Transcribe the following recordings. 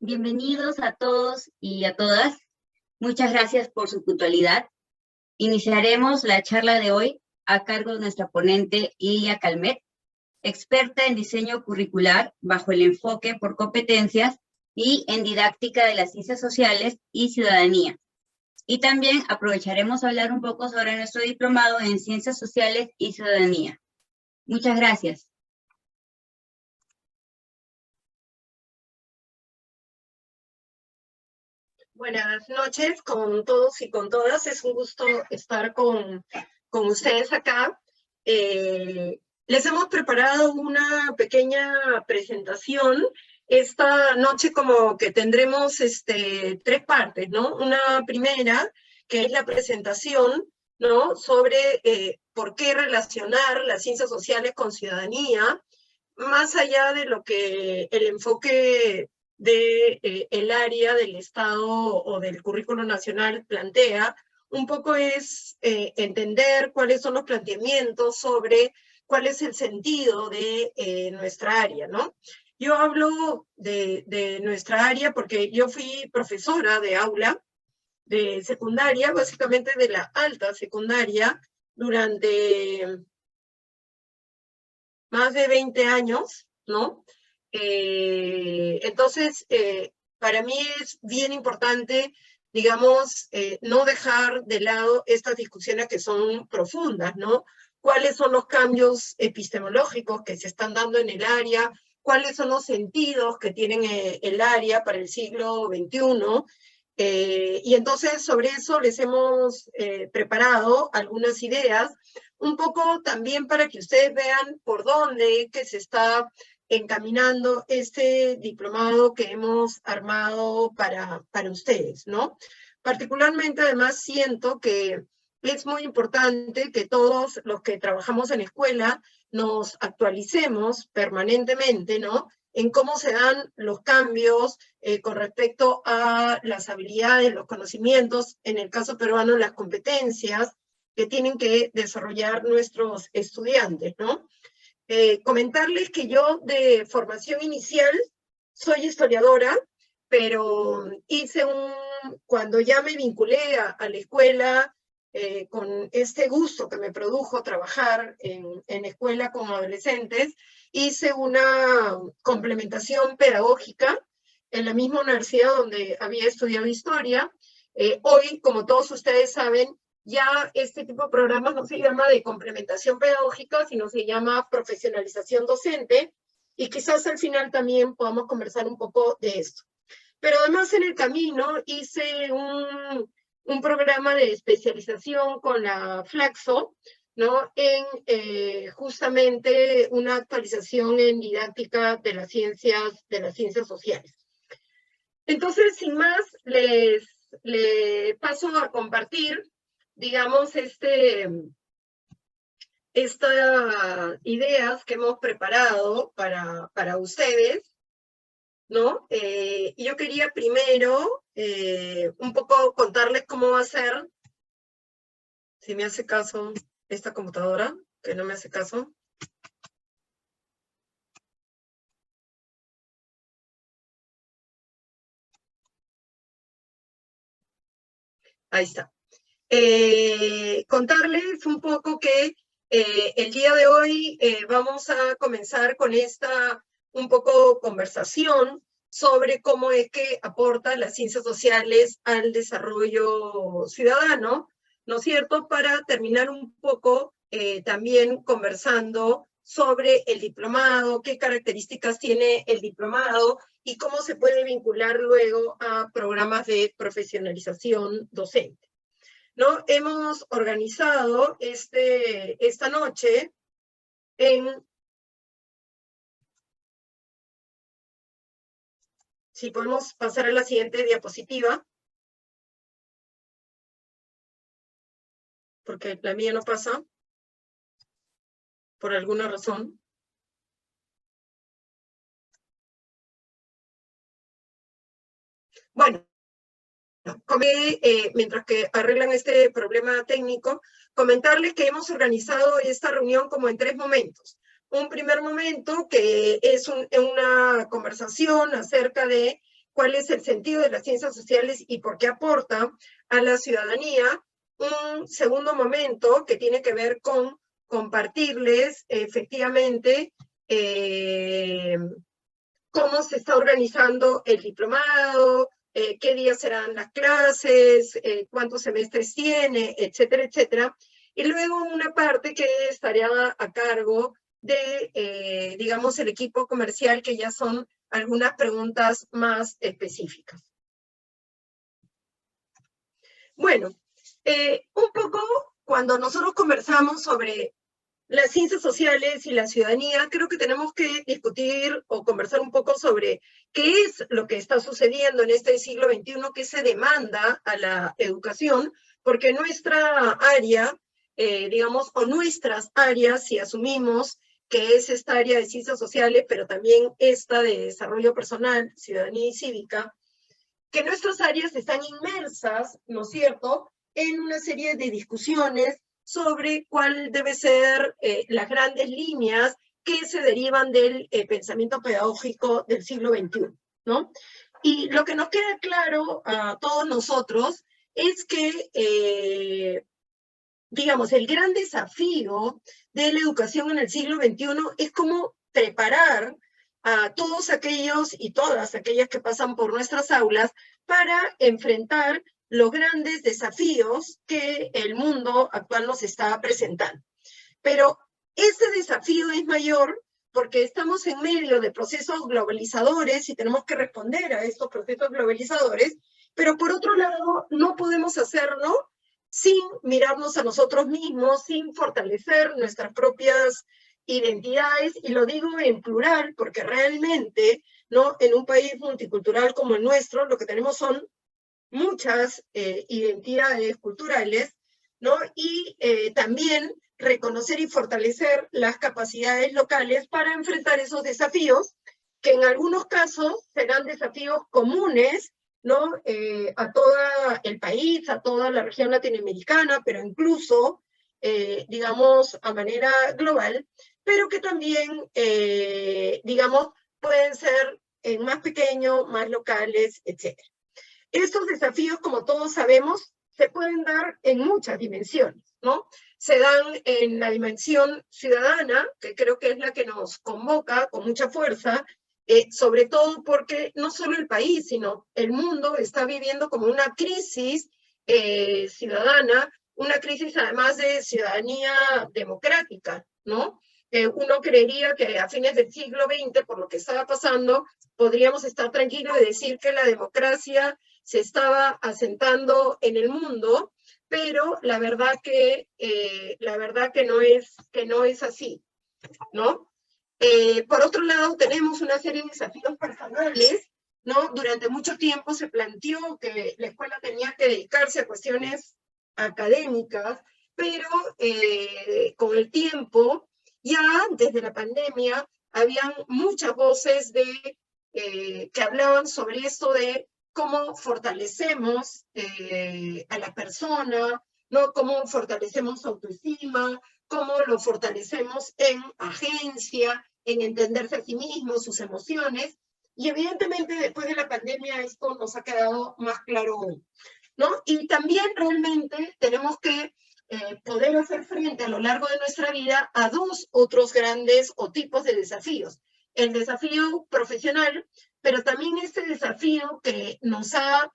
Bienvenidos a todos y a todas. Muchas gracias por su puntualidad. Iniciaremos la charla de hoy a cargo de nuestra ponente Ilia Calmet, experta en diseño curricular bajo el enfoque por competencias y en didáctica de las ciencias sociales y ciudadanía. Y también aprovecharemos a hablar un poco sobre nuestro diplomado en ciencias sociales y ciudadanía. Muchas gracias. Buenas noches con todos y con todas. Es un gusto estar con ustedes acá. Les hemos preparado una pequeña presentación. Esta noche como que tendremos tres partes, ¿no? Una primera, que es la presentación, ¿no? Sobre por qué relacionar las ciencias sociales con ciudadanía, más allá de lo que el enfoque el área del Estado o del currículo nacional plantea, un poco es entender cuáles son los planteamientos sobre cuál es el sentido de nuestra área, ¿no? Yo hablo de nuestra área porque yo fui profesora de aula, de secundaria, básicamente de la alta secundaria, durante más de 20 años, ¿no? Entonces, para mí es bien importante, digamos, no dejar de lado estas discusiones que son profundas, ¿no? ¿Cuáles son los cambios epistemológicos que se están dando en el área? ¿Cuáles son los sentidos que tiene el área para el siglo XXI? Y entonces sobre eso les hemos preparado algunas ideas, un poco también para que ustedes vean por dónde que se está encaminando este diplomado que hemos armado para ustedes, ¿no? Particularmente, además, siento que es muy importante que todos los que trabajamos en escuela nos actualicemos permanentemente, ¿no? En cómo se dan los cambios con respecto a las habilidades, los conocimientos, en el caso peruano, las competencias que tienen que desarrollar nuestros estudiantes, ¿no? Comentarles que yo de formación inicial soy historiadora, pero cuando ya me vinculé a la escuela, con este gusto que me produjo trabajar en escuela con adolescentes, hice una complementación pedagógica en la misma universidad donde había estudiado historia. Hoy, como todos ustedes saben, ya este tipo de programas no se llama de complementación pedagógica, sino se llama profesionalización docente, y quizás al final también podamos conversar un poco de esto. Pero además en el camino hice un programa de especialización con la Flaxo, ¿no? En justamente una actualización en didáctica de las ciencias sociales. Entonces, sin más, les paso a compartir, digamos, estas ideas que hemos preparado para ustedes, ¿no? Y yo quería primero un poco contarles cómo va a ser, si me hace caso esta computadora, que no me hace caso. Ahí está. Contarles un poco que el día de hoy vamos a comenzar con esta un poco conversación sobre cómo es que aportan las ciencias sociales al desarrollo ciudadano, ¿no es cierto? Para terminar un poco también conversando sobre el diplomado, qué características tiene el diplomado y cómo se puede vincular luego a programas de profesionalización docente, ¿no? Hemos organizado esta noche en... Si podemos pasar a la siguiente diapositiva, porque la mía no pasa, por alguna razón. Bueno, mientras que arreglan este problema técnico, comentarles que hemos organizado esta reunión como en 3 momentos. Un primer momento que es una conversación acerca de cuál es el sentido de las ciencias sociales y por qué aporta a la ciudadanía. Un segundo momento que tiene que ver con compartirles efectivamente cómo se está organizando el diplomado, qué días serán las clases, cuántos semestres tiene, etcétera, etcétera. Y luego una parte que estaría a cargo de, digamos, el equipo comercial, que ya son algunas preguntas más específicas. Bueno, un poco cuando nosotros conversamos sobre las ciencias sociales y la ciudadanía, creo que tenemos que discutir o conversar un poco sobre qué es lo que está sucediendo en este siglo XXI, qué se demanda a la educación, porque nuestra área, digamos, o nuestras áreas, si asumimos que es esta área de ciencias sociales, pero también esta de desarrollo personal, ciudadanía y cívica, que nuestras áreas están inmersas, ¿no es cierto?, en una serie de discusiones sobre cuál debe ser las grandes líneas que se derivan del pensamiento pedagógico del siglo XXI, ¿no? Y lo que nos queda claro a todos nosotros es que, digamos, el gran desafío de la educación en el siglo XXI es cómo preparar a todos aquellos y todas aquellas que pasan por nuestras aulas para enfrentar los grandes desafíos que el mundo actual nos está presentando. Pero este desafío es mayor porque estamos en medio de procesos globalizadores y tenemos que responder a estos procesos globalizadores, pero por otro lado no podemos hacerlo sin mirarnos a nosotros mismos, sin fortalecer nuestras propias identidades, y lo digo en plural porque realmente, ¿no?, en un país multicultural como el nuestro, lo que tenemos son muchas identidades culturales, ¿no? Y también reconocer y fortalecer las capacidades locales para enfrentar esos desafíos, que en algunos casos serán desafíos comunes, ¿no?, a todo el país, a toda la región latinoamericana, pero incluso, digamos, a manera global, pero que también, digamos, pueden ser en más pequeño, más locales, etc. Estos desafíos, como todos sabemos, se pueden dar en muchas dimensiones, ¿no? Se dan en la dimensión ciudadana, que creo que es la que nos convoca con mucha fuerza, sobre todo porque no solo el país, sino el mundo está viviendo como una crisis ciudadana, una crisis además de ciudadanía democrática, ¿no? Uno creería que a fines del siglo XX, por lo que estaba pasando, podríamos estar tranquilos de decir que la democracia se estaba asentando en el mundo, pero la verdad que no es así, ¿no? Por otro lado, tenemos una serie de desafíos personales, ¿no? Durante mucho tiempo se planteó que la escuela tenía que dedicarse a cuestiones académicas, pero con el tiempo, ya antes de la pandemia, habían muchas voces que hablaban sobre esto de cómo fortalecemos a la persona, ¿no? Cómo fortalecemos su autoestima, cómo lo fortalecemos en agencia, en entenderse a sí mismo, sus emociones, y evidentemente después de la pandemia esto nos ha quedado más claro aún, ¿no? Y también realmente tenemos que poder hacer frente a lo largo de nuestra vida a dos otros grandes o tipos de desafíos. El desafío profesional, pero también este desafío que nos ha,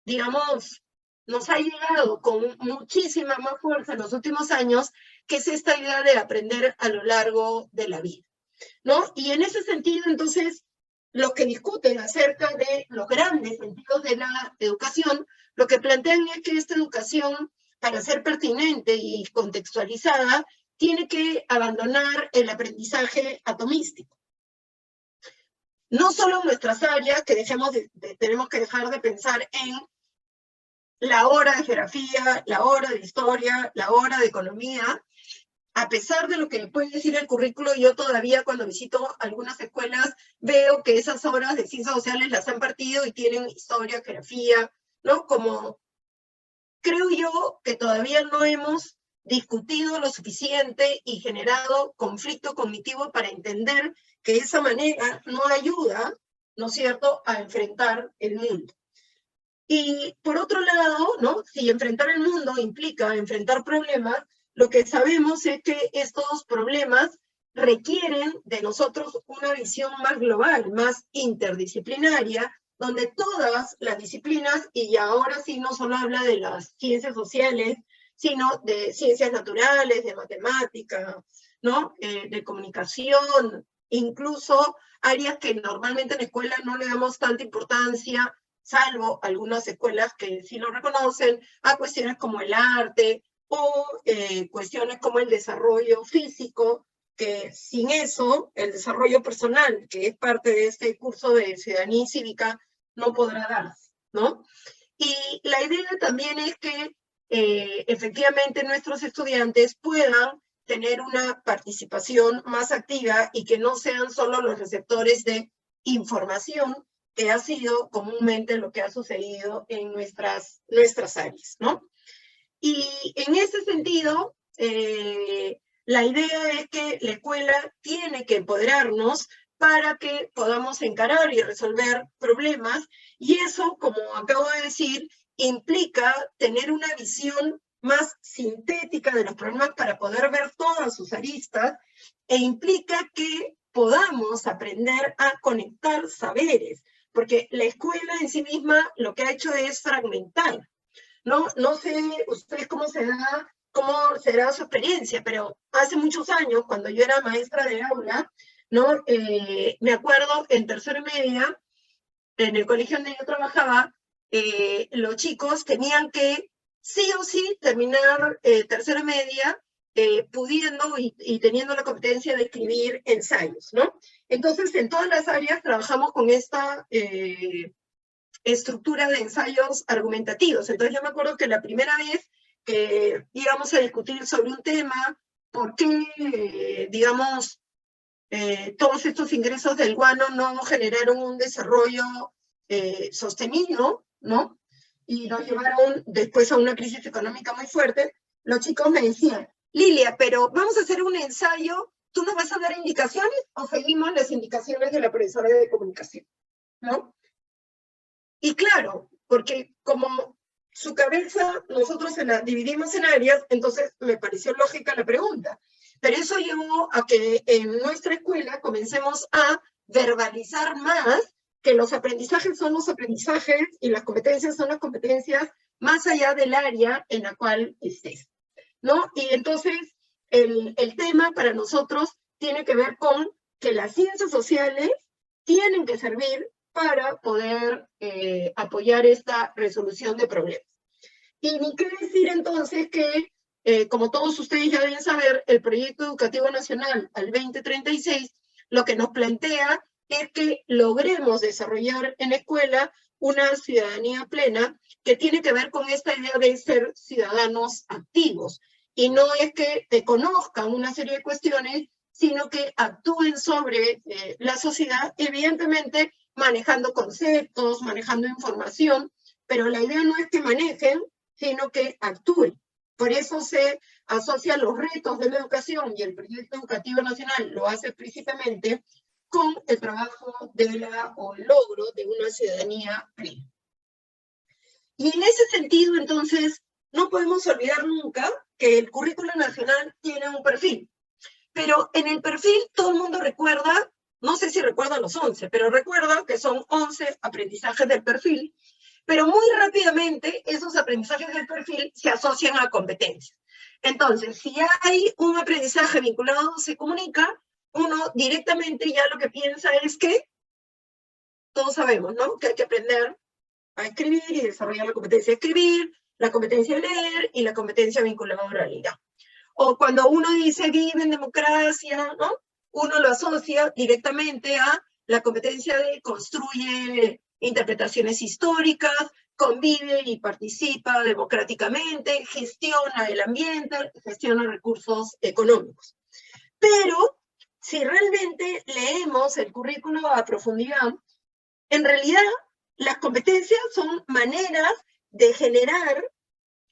digamos, nos ha llegado con muchísima más fuerza en los últimos años, que es esta idea de aprender a lo largo de la vida, ¿no? Y en ese sentido, entonces, los que discuten acerca de los grandes sentidos de la educación, lo que plantean es que esta educación, para ser pertinente y contextualizada, tiene que abandonar el aprendizaje atomístico. No solo en nuestras áreas, que tenemos que dejar de pensar en la hora de geografía, la hora de historia, la hora de economía. A pesar de lo que puede decir el currículo, yo todavía cuando visito algunas escuelas veo que esas horas de ciencias sociales las han partido y tienen historia, geografía, ¿no? Como creo yo que todavía no hemos discutido lo suficiente y generado conflicto cognitivo para entender que esa manera no ayuda ¿no es cierto?, a enfrentar el mundo. Y por otro lado, ¿no?, si enfrentar el mundo implica enfrentar problemas, lo que sabemos es que estos problemas requieren de nosotros una visión más global, más interdisciplinaria, donde todas las disciplinas, y ahora sí no solo habla de las ciencias sociales, sino de ciencias naturales, de matemática, ¿no?, de comunicación, incluso áreas que normalmente en la escuela no le damos tanta importancia, salvo algunas escuelas que sí lo reconocen, a cuestiones como el arte o cuestiones como el desarrollo físico, que sin eso, el desarrollo personal, que es parte de este curso de ciudadanía cívica, no podrá darse, ¿no? Y la idea también es que efectivamente nuestros estudiantes puedan tener una participación más activa y que no sean solo los receptores de información, que ha sido comúnmente lo que ha sucedido en nuestras áreas, ¿no? Y en ese sentido, la idea es que la escuela tiene que empoderarnos para que podamos encarar y resolver problemas, y eso, como acabo de decir, implica tener una visión más sintética de los problemas para poder ver todas sus aristas, e implica que podamos aprender a conectar saberes, porque la escuela en sí misma lo que ha hecho es fragmentar. No sé ustedes cómo será su experiencia, pero hace muchos años, cuando yo era maestra de aula, ¿no? Me acuerdo en tercero y media, en el colegio donde yo trabajaba, los chicos tenían que sí o sí terminar tercero y media pudiendo y teniendo la competencia de escribir ensayos, ¿no? Entonces, en todas las áreas trabajamos con esta estructura de ensayos argumentativos. Entonces, yo me acuerdo que la primera vez que íbamos a discutir sobre un tema, por qué, digamos, todos estos ingresos del guano no generaron un desarrollo sostenido, ¿no? Y nos llevaron después a una crisis económica muy fuerte. Los chicos me decían, Lilia, pero vamos a hacer un ensayo, ¿tú nos vas a dar indicaciones o seguimos las indicaciones de la profesora de comunicación? ¿No? Y claro, porque como su cabeza nosotros se la dividimos en áreas, entonces me pareció lógica la pregunta. Pero eso llevó a que en nuestra escuela comencemos a verbalizar más que los aprendizajes son los aprendizajes y las competencias son las competencias más allá del área en la cual estés, ¿no? Y entonces el tema para nosotros tiene que ver con que las ciencias sociales tienen que servir para poder apoyar esta resolución de problemas. Y ni qué decir entonces que, como todos ustedes ya deben saber, el Proyecto Educativo Nacional al 2036 lo que nos plantea es que logremos desarrollar en la escuela una ciudadanía plena que tiene que ver con esta idea de ser ciudadanos activos. Y no es que te conozcan una serie de cuestiones, sino que actúen sobre la sociedad, evidentemente manejando conceptos, manejando información, pero la idea no es que manejen, sino que actúen. Por eso se asocian los retos de la educación, y el Proyecto Educativo Nacional lo hace explícitamente con el trabajo o el logro de una ciudadanía plena. Y en ese sentido, entonces, no podemos olvidar nunca que el currículo nacional tiene un perfil. Pero en el perfil todo el mundo recuerda, no sé si recuerda los 11, pero recuerda que son 11 aprendizajes del perfil, pero muy rápidamente esos aprendizajes del perfil se asocian a competencias. Entonces, si hay un aprendizaje vinculado se comunica, uno directamente ya lo que piensa es que, todos sabemos, ¿no?, que hay que aprender a escribir y desarrollar la competencia de escribir, la competencia de leer y la competencia vinculada a oralidad. O cuando uno dice vive en democracia, ¿no?, uno lo asocia directamente a la competencia de construye interpretaciones históricas, convive y participa democráticamente, gestiona el ambiente, gestiona recursos económicos. Pero si realmente leemos el currículo a profundidad, en realidad las competencias son maneras de generar.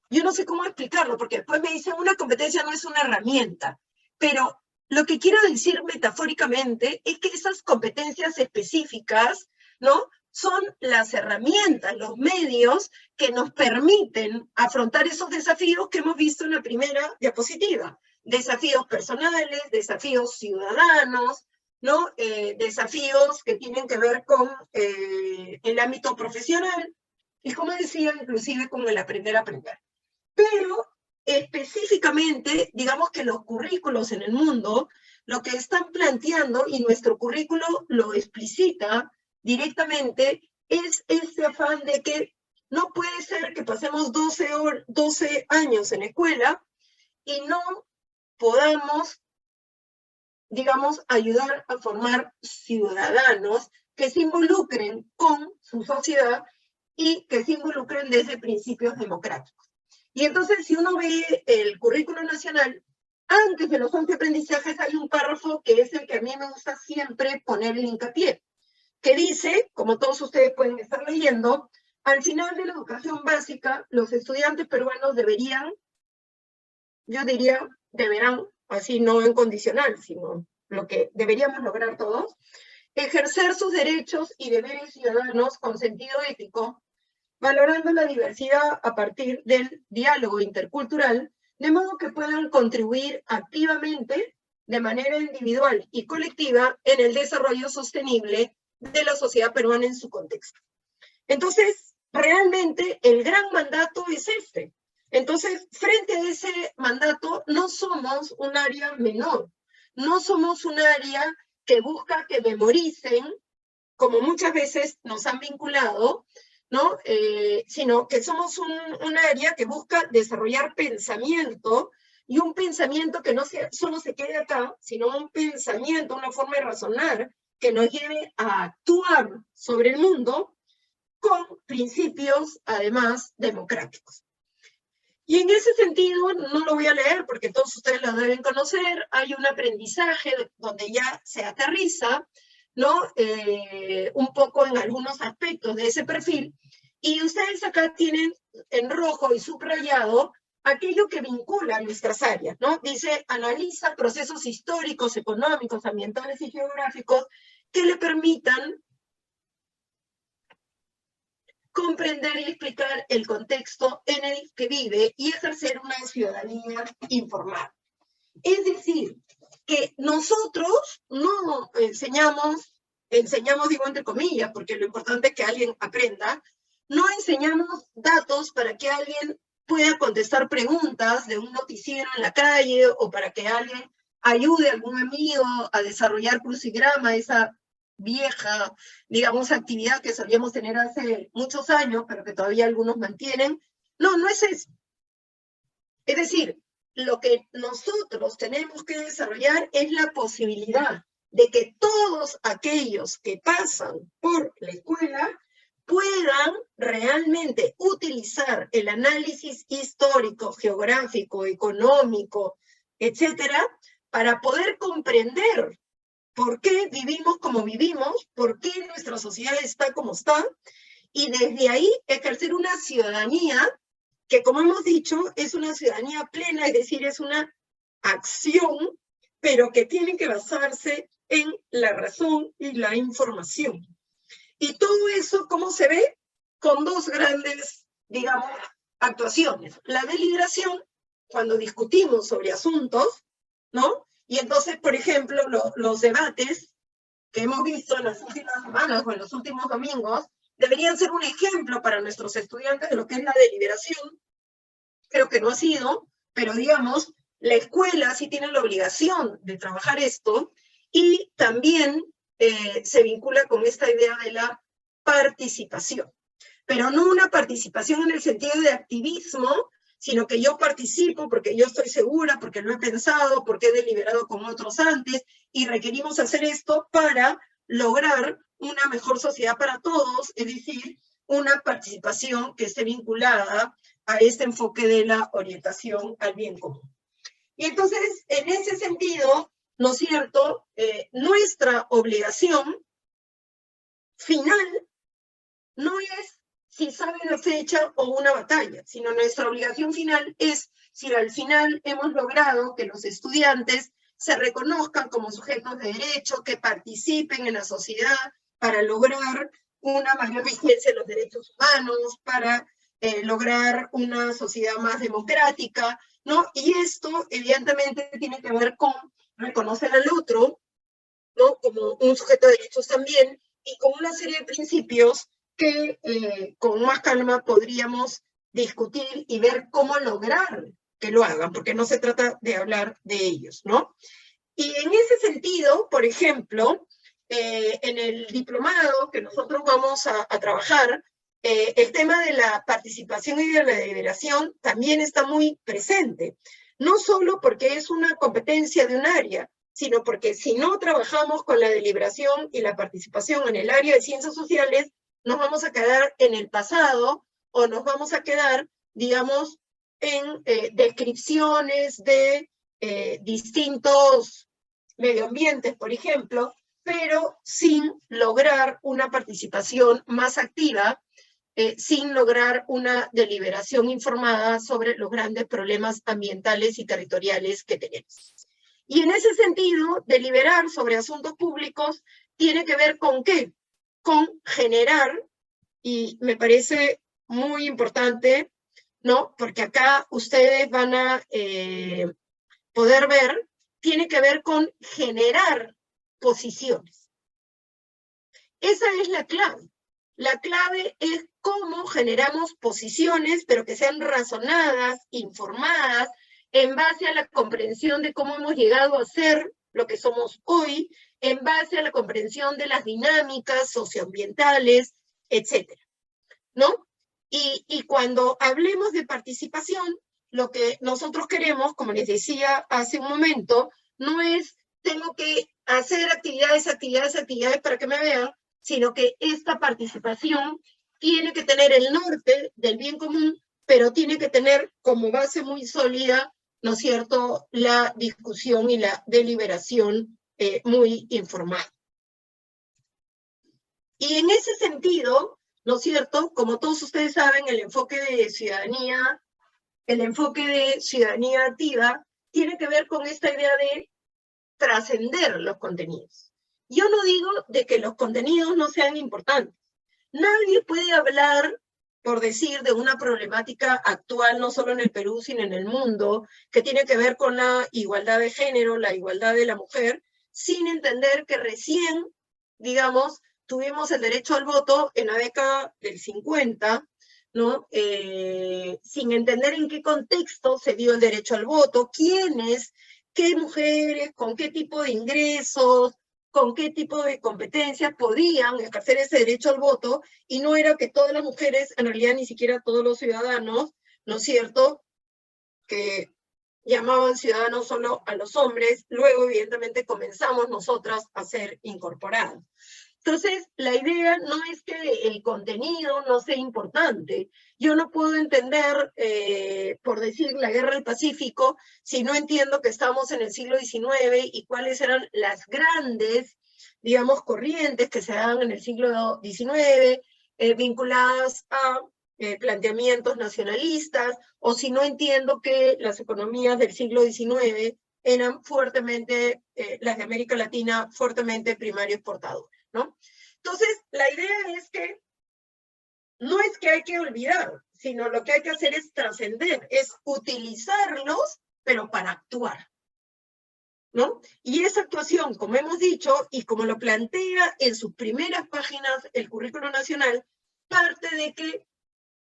Yo no sé cómo explicarlo, porque después me dicen una competencia no es una herramienta, pero lo que quiero decir metafóricamente es que esas competencias específicas ¿no? Son las herramientas, los medios que nos permiten afrontar esos desafíos que hemos visto en la primera diapositiva. Desafíos personales, desafíos ciudadanos, ¿no? Desafíos que tienen que ver con el ámbito profesional y, como decía, inclusive con el aprender a aprender. Pero específicamente, digamos que los currículos en el mundo, lo que están planteando, y nuestro currículo lo explicita directamente, es este afán de que no puede ser que pasemos 12 años en la escuela y no podamos, digamos, ayudar a formar ciudadanos que se involucren con su sociedad y que se involucren desde principios democráticos. Y entonces, si uno ve el currículo nacional, antes de los 11 aprendizajes hay un párrafo que es el que a mí me gusta siempre poner el hincapié, que dice, como todos ustedes pueden estar leyendo, al final de la educación básica, los estudiantes peruanos deberían, yo diría, deberán, así no en condicional, sino lo que deberíamos lograr todos, ejercer sus derechos y deberes ciudadanos con sentido ético, valorando la diversidad a partir del diálogo intercultural, de modo que puedan contribuir activamente, de manera individual y colectiva, en el desarrollo sostenible de la sociedad peruana en su contexto. Entonces, realmente el gran mandato es este. Entonces, frente a ese mandato, no somos un área menor, no somos un área que busca que memoricen, como muchas veces nos han vinculado, ¿no? Sino que somos un área que busca desarrollar pensamiento, y un pensamiento que no solo se quede acá, sino un pensamiento, una forma de razonar que nos lleve a actuar sobre el mundo con principios, además, democráticos. Y en ese sentido, no lo voy a leer porque todos ustedes lo deben conocer, hay un aprendizaje donde ya se aterriza, ¿no? Un poco en algunos aspectos de ese perfil, y ustedes acá tienen en rojo y subrayado aquello que vincula nuestras áreas, ¿no? Dice, analiza procesos históricos, económicos, ambientales y geográficos que le permitan comprender y explicar el contexto en el que vive y ejercer una ciudadanía informada. Es decir, que nosotros no enseñamos digo entre comillas, porque lo importante es que alguien aprenda, no enseñamos datos para que alguien pueda contestar preguntas de un noticiero en la calle o para que alguien ayude a algún amigo a desarrollar crucigrama, esa vieja, digamos, actividad que solíamos tener hace muchos años, pero que todavía algunos mantienen. No, no es eso. Es decir, lo que nosotros tenemos que desarrollar es la posibilidad de que todos aquellos que pasan por la escuela puedan realmente utilizar el análisis histórico, geográfico, económico, etcétera, para poder comprender por qué vivimos como vivimos, por qué nuestra sociedad está como está, y desde ahí ejercer una ciudadanía que, como hemos dicho, es una ciudadanía plena, es decir, es una acción, pero que tiene que basarse en la razón y la información. Y todo eso, ¿cómo se ve? Con dos grandes, digamos, actuaciones. La deliberación, cuando discutimos sobre asuntos, ¿no? Y entonces, por ejemplo, los debates que hemos visto en las últimas semanas o en los últimos domingos, deberían ser un ejemplo para nuestros estudiantes de lo que es la deliberación. Creo que no ha sido, pero digamos, la escuela sí tiene la obligación de trabajar esto, y también se vincula con esta idea de la participación. Pero no una participación en el sentido de activismo, sino que yo participo porque yo estoy segura, porque lo he pensado, porque he deliberado con otros antes, y requerimos hacer esto para lograr una mejor sociedad para todos, es decir, una participación que esté vinculada a este enfoque de la orientación al bien común. Y entonces, en ese sentido, ¿no es cierto? Nuestra obligación final no es si sabe la fecha o una batalla, sino nuestra obligación final es si al final hemos logrado que los estudiantes se reconozcan como sujetos de derecho, que participen en la sociedad para lograr una mayor vigencia de los derechos humanos, para lograr una sociedad más democrática, ¿no? Y esto, evidentemente, tiene que ver con reconocer al otro, ¿no? Como un sujeto de derechos también, y con una serie de principios que con más calma podríamos discutir y ver cómo lograr que lo hagan, porque no se trata de hablar de ellos, ¿no? Y en ese sentido, por ejemplo, en el diplomado que nosotros vamos a trabajar, el tema de la participación y de la deliberación también está muy presente, no solo porque es una competencia de un área, sino porque si no trabajamos con la deliberación y la participación en el área de ciencias sociales, nos vamos a quedar en el pasado o nos vamos a quedar, digamos, en descripciones de distintos medioambientes, por ejemplo, pero sin lograr una participación más activa, sin lograr una deliberación informada sobre los grandes problemas ambientales y territoriales que tenemos. Y en ese sentido, deliberar sobre asuntos públicos tiene que ver con ¿qué? Con generar, y me parece muy importante, ¿no? Porque acá ustedes van a poder ver, tiene que ver con generar posiciones. Esa es la clave. La clave es cómo generamos posiciones, pero que sean razonadas, informadas, en base a la comprensión de cómo hemos llegado a ser lo que somos hoy, en base a la comprensión de las dinámicas socioambientales, etcétera, ¿no? Y cuando hablemos de participación, lo que nosotros queremos, como les decía hace un momento, no es tengo que hacer actividades para que me vean, sino que esta participación tiene que tener el norte del bien común, pero tiene que tener como base muy sólida, ¿no es cierto?, la discusión y la deliberación muy informada. Y en ese sentido, ¿no es cierto?, como todos ustedes saben, el enfoque de ciudadanía activa tiene que ver con esta idea de trascender los contenidos. Yo no digo de que los contenidos no sean importantes. Nadie puede hablar, por decir, de una problemática actual, no solo en el Perú, sino en el mundo, que tiene que ver con la igualdad de género, la igualdad de la mujer, sin entender que recién, digamos, tuvimos el derecho al voto en la década del 50, ¿no? Sin entender en qué contexto se dio el derecho al voto, quiénes, qué mujeres, con qué tipo de ingresos, con qué tipo de competencias podían ejercer ese derecho al voto, y no era que todas las mujeres, en realidad ni siquiera todos los ciudadanos, ¿no es cierto?, que llamaban ciudadanos solo a los hombres, luego evidentemente comenzamos nosotras a ser incorporados. Entonces, la idea no es que el contenido no sea importante. Yo no puedo entender, por decir, la Guerra del Pacífico, si no entiendo que estamos en el siglo XIX y cuáles eran las grandes, digamos, corrientes que se dan en el siglo XIX, vinculadas a planteamientos nacionalistas, o si no entiendo que las economías del siglo XIX eran fuertemente, las de América Latina, fuertemente primario exportadoras, ¿no? Entonces, la idea es que no es que hay que olvidar, sino lo que hay que hacer es trascender, es utilizarlos, pero para actuar, ¿no? Y esa actuación, como hemos dicho, y como lo plantea en sus primeras páginas el Currículo Nacional, parte de que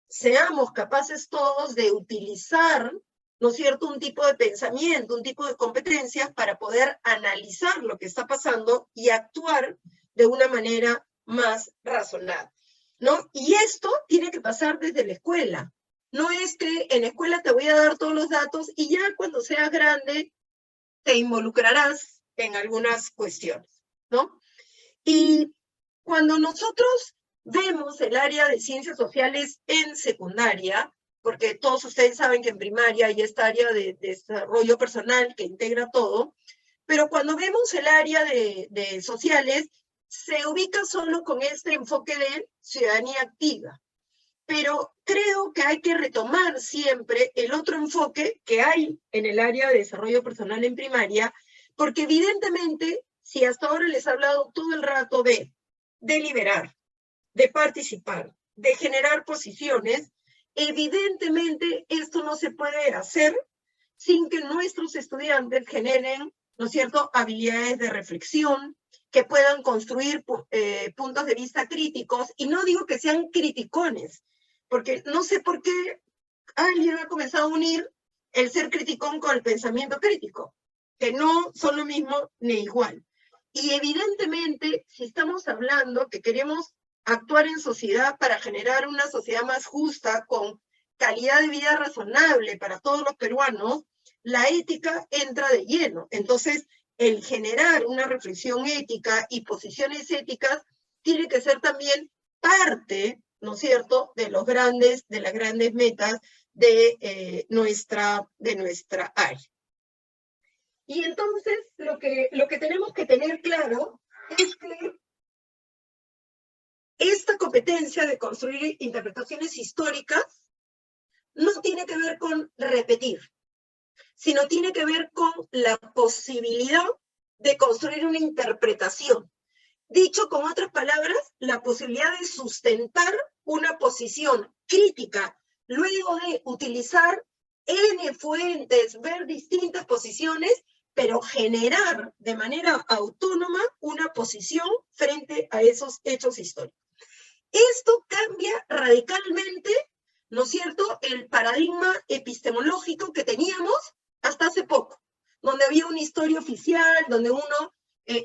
seamos capaces todos de utilizar, ¿no es cierto?, un tipo de pensamiento, un tipo de competencias para poder analizar lo que está pasando y actuar de una manera más razonada, ¿no? Y esto tiene que pasar desde la escuela. No es que en la escuela te voy a dar todos los datos y ya cuando seas grande te involucrarás en algunas cuestiones, ¿no? Y cuando nosotros vemos el área de ciencias sociales en secundaria, porque todos ustedes saben que en primaria hay esta área de desarrollo personal que integra todo, pero cuando vemos el área de sociales, se ubica solo con este enfoque de ciudadanía activa. Pero creo que hay que retomar siempre el otro enfoque que hay en el área de desarrollo personal en primaria, porque evidentemente, si hasta ahora les he hablado todo el rato de deliberar, de participar, de generar posiciones, evidentemente esto no se puede hacer sin que nuestros estudiantes generen, ¿no es cierto?, habilidades de reflexión, que puedan construir puntos de vista críticos, y no digo que sean criticones, porque no sé por qué alguien ha comenzado a unir el ser criticón con el pensamiento crítico, que no son lo mismo ni igual. Y evidentemente, si estamos hablando que queremos actuar en sociedad para generar una sociedad más justa, con calidad de vida razonable para todos los peruanos, la ética entra de lleno. Entonces, el generar una reflexión ética y posiciones éticas tiene que ser también parte, ¿no es cierto?, de las grandes metas de nuestra área. Y entonces, lo que tenemos que tener claro es que esta competencia de construir interpretaciones históricas no tiene que ver con repetir, sino tiene que ver con la posibilidad de construir una interpretación. Dicho con otras palabras, la posibilidad de sustentar una posición crítica luego de utilizar N fuentes, ver distintas posiciones, pero generar de manera autónoma una posición frente a esos hechos históricos. Esto cambia radicalmente, ¿no es cierto?, el paradigma epistemológico que teníamos hasta hace poco, donde había una historia oficial, donde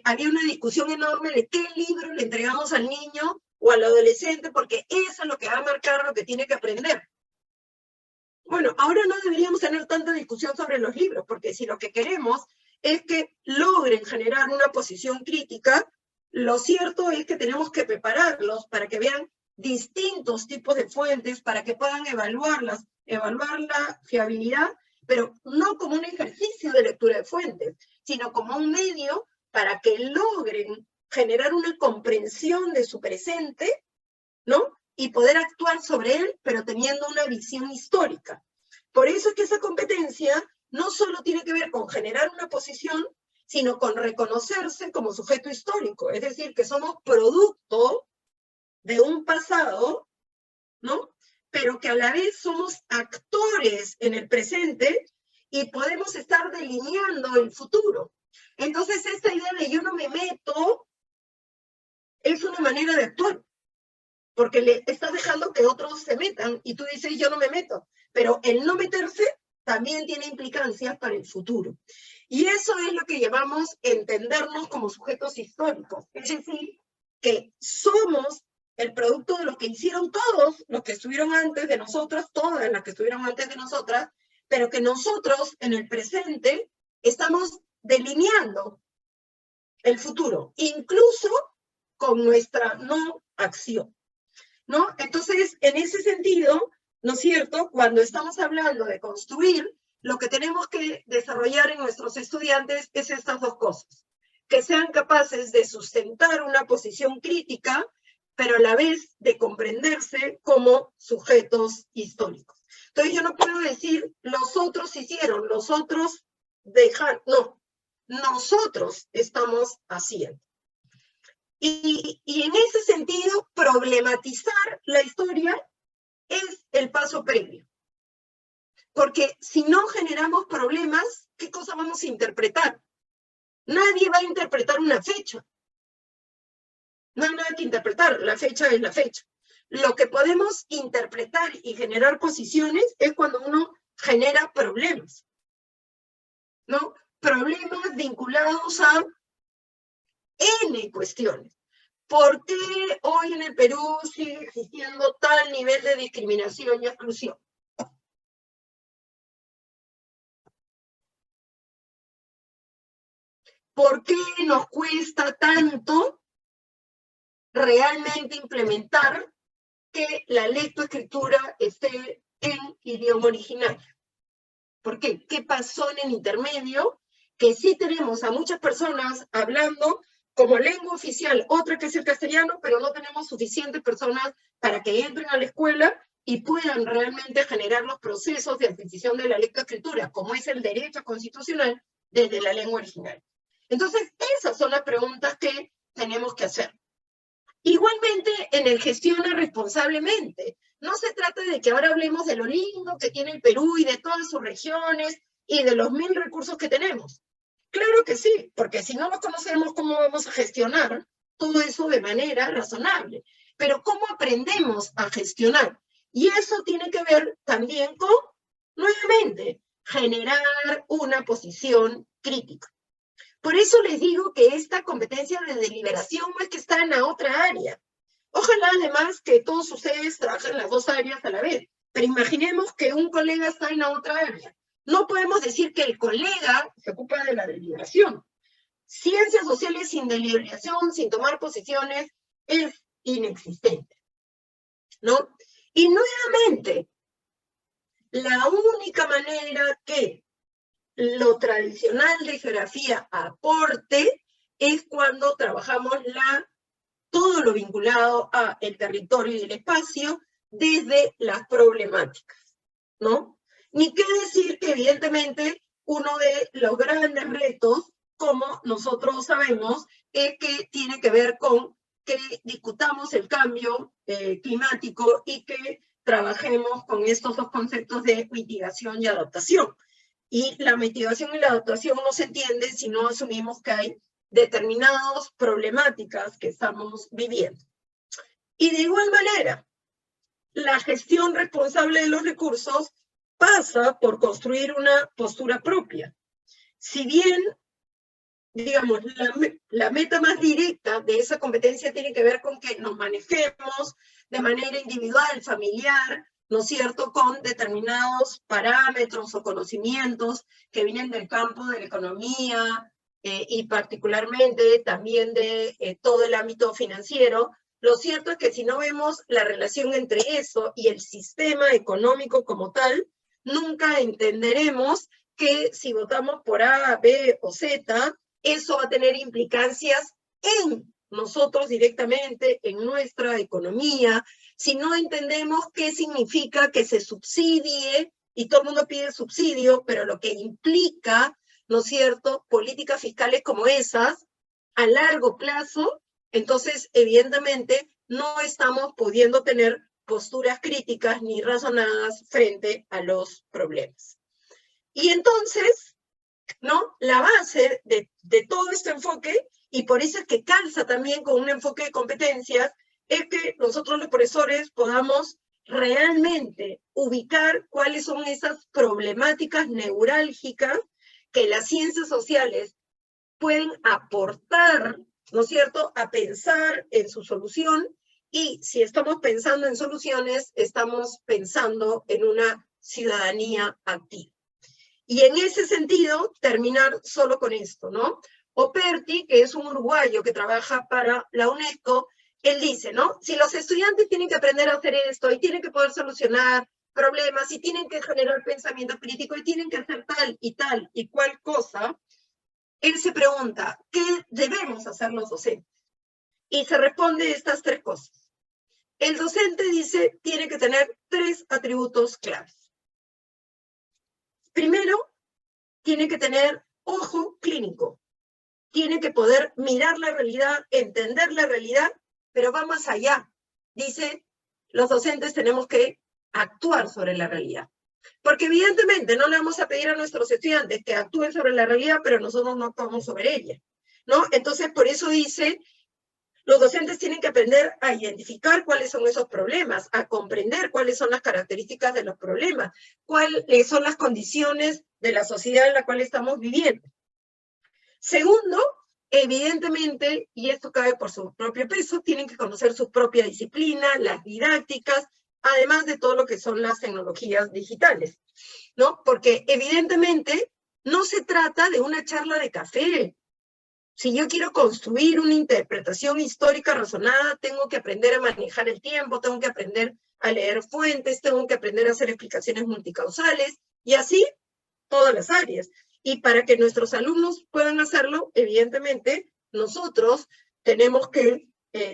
había una discusión enorme de qué libro le entregamos al niño o al adolescente, porque eso es lo que va a marcar lo que tiene que aprender. Bueno, ahora no deberíamos tener tanta discusión sobre los libros, porque si lo que queremos es que logren generar una posición crítica, lo cierto es que tenemos que prepararlos para que vean distintos tipos de fuentes, para que puedan evaluar la fiabilidad, pero no como un ejercicio de lectura de fuentes, sino como un medio para que logren generar una comprensión de su presente, ¿no?, y poder actuar sobre él, pero teniendo una visión histórica. Por eso es que esa competencia no solo tiene que ver con generar una posición, sino con reconocerse como sujeto histórico, es decir, que somos producto de un pasado, ¿no?, pero que a la vez somos actores en el presente y podemos estar delineando el futuro. Entonces, esta idea de yo no me meto es una manera de actuar, porque le estás dejando que otros se metan y tú dices yo no me meto, pero el no meterse también tiene implicancias para el futuro. Y eso es lo que llamamos entendernos como sujetos históricos, es decir, que somos el producto de lo que hicieron todos los que estuvieron antes de nosotros, todas las que estuvieron antes de nosotras, pero que nosotros en el presente estamos delineando el futuro, incluso con nuestra no acción, ¿no? Entonces, en ese sentido, ¿no es cierto?, cuando estamos hablando de construir, lo que tenemos que desarrollar en nuestros estudiantes es estas dos cosas, que sean capaces de sustentar una posición crítica, pero a la vez de comprenderse como sujetos históricos. Entonces yo no puedo decir, los otros hicieron, los otros dejaron, no, nosotros estamos haciendo. Y en ese sentido, problematizar la historia es el paso previo. Porque si no generamos problemas, ¿qué cosa vamos a interpretar? Nadie va a interpretar una fecha. No hay nada que interpretar, la fecha es la fecha. Lo que podemos interpretar y generar posiciones es cuando uno genera problemas, ¿no? Problemas vinculados a N cuestiones. ¿Por qué hoy en el Perú sigue existiendo tal nivel de discriminación y exclusión? ¿Por qué nos cuesta tanto realmente implementar que la lectoescritura esté en idioma original? ¿Por qué? ¿Qué pasó en el intermedio? Que sí tenemos a muchas personas hablando como lengua oficial, otra que es el castellano, pero no tenemos suficientes personas para que entren a la escuela y puedan realmente generar los procesos de adquisición de la lectoescritura, como es el derecho constitucional desde la lengua original. Entonces, esas son las preguntas que tenemos que hacer. Igualmente, en el gestiona responsablemente. No se trata de que ahora hablemos de lo lindo que tiene el Perú y de todas sus regiones y de los 1000 recursos que tenemos. Claro que sí, porque si no lo conocemos, ¿cómo vamos a gestionar todo eso de manera razonable? Pero ¿cómo aprendemos a gestionar? Y eso tiene que ver también con, nuevamente, generar una posición crítica. Por eso les digo que esta competencia de deliberación no es que está en la otra área. Ojalá además que todos ustedes trabajen en las dos áreas a la vez, pero imaginemos que un colega está en la otra área. No podemos decir que el colega se ocupa de la deliberación. Ciencias sociales sin deliberación, sin tomar posiciones, es inexistente, ¿no? Y nuevamente, la única manera que lo tradicional de geografía aporte es cuando trabajamos todo lo vinculado a el territorio y el espacio desde las problemáticas, ¿no? Ni qué decir que evidentemente uno de los grandes retos, como nosotros sabemos, es que tiene que ver con que discutamos el cambio climático y que trabajemos con estos dos conceptos de mitigación y adaptación. Y la mitigación y la adaptación no se entiende si no asumimos que hay determinadas problemáticas que estamos viviendo. Y de igual manera, la gestión responsable de los recursos pasa por construir una postura propia. Si bien, digamos, la meta más directa de esa competencia tiene que ver con que nos manejemos de manera individual, familiar, ¿no es cierto?, con determinados parámetros o conocimientos que vienen del campo de la economía y particularmente también de todo el ámbito financiero. Lo cierto es que si no vemos la relación entre eso y el sistema económico como tal, nunca entenderemos que si votamos por A, B o Z, eso va a tener implicancias en nosotros directamente, en nuestra economía. Si no entendemos qué significa que se subsidie, y todo el mundo pide subsidio, pero lo que implica, ¿no es cierto?, políticas fiscales como esas, a largo plazo, entonces, evidentemente, no estamos pudiendo tener posturas críticas ni razonadas frente a los problemas. Y entonces, ¿no?, la base de todo este enfoque, y por eso es que calza también con un enfoque de competencias, es que nosotros los profesores podamos realmente ubicar cuáles son esas problemáticas neurálgicas que las ciencias sociales pueden aportar, ¿no es cierto?, a pensar en su solución, y si estamos pensando en soluciones, estamos pensando en una ciudadanía activa. Y en ese sentido, terminar solo con esto, ¿no? Operti, que es un uruguayo que trabaja para la UNESCO, él dice, ¿no?, si los estudiantes tienen que aprender a hacer esto y tienen que poder solucionar problemas y tienen que generar pensamiento crítico y tienen que hacer tal y cual cosa, él se pregunta, ¿qué debemos hacer los docentes? Y se responde estas tres cosas. El docente dice, tiene que tener 3 atributos claves. Primero, tiene que tener ojo clínico. Tiene que poder mirar la realidad, entender la realidad, pero va más allá. Dice, los docentes tenemos que actuar sobre la realidad. Porque evidentemente no le vamos a pedir a nuestros estudiantes que actúen sobre la realidad, pero nosotros no actuamos sobre ella, ¿no? Entonces, por eso dice, los docentes tienen que aprender a identificar cuáles son esos problemas, a comprender cuáles son las características de los problemas, cuáles son las condiciones de la sociedad en la cual estamos viviendo. Segundo, evidentemente, y esto cabe por su propio peso, tienen que conocer su propia disciplina, las didácticas, además de todo lo que son las tecnologías digitales, ¿no? Porque evidentemente no se trata de una charla de café. Si yo quiero construir una interpretación histórica razonada, tengo que aprender a manejar el tiempo, tengo que aprender a leer fuentes, tengo que aprender a hacer explicaciones multicausales, y así todas las áreas. Y para que nuestros alumnos puedan hacerlo, evidentemente, nosotros tenemos que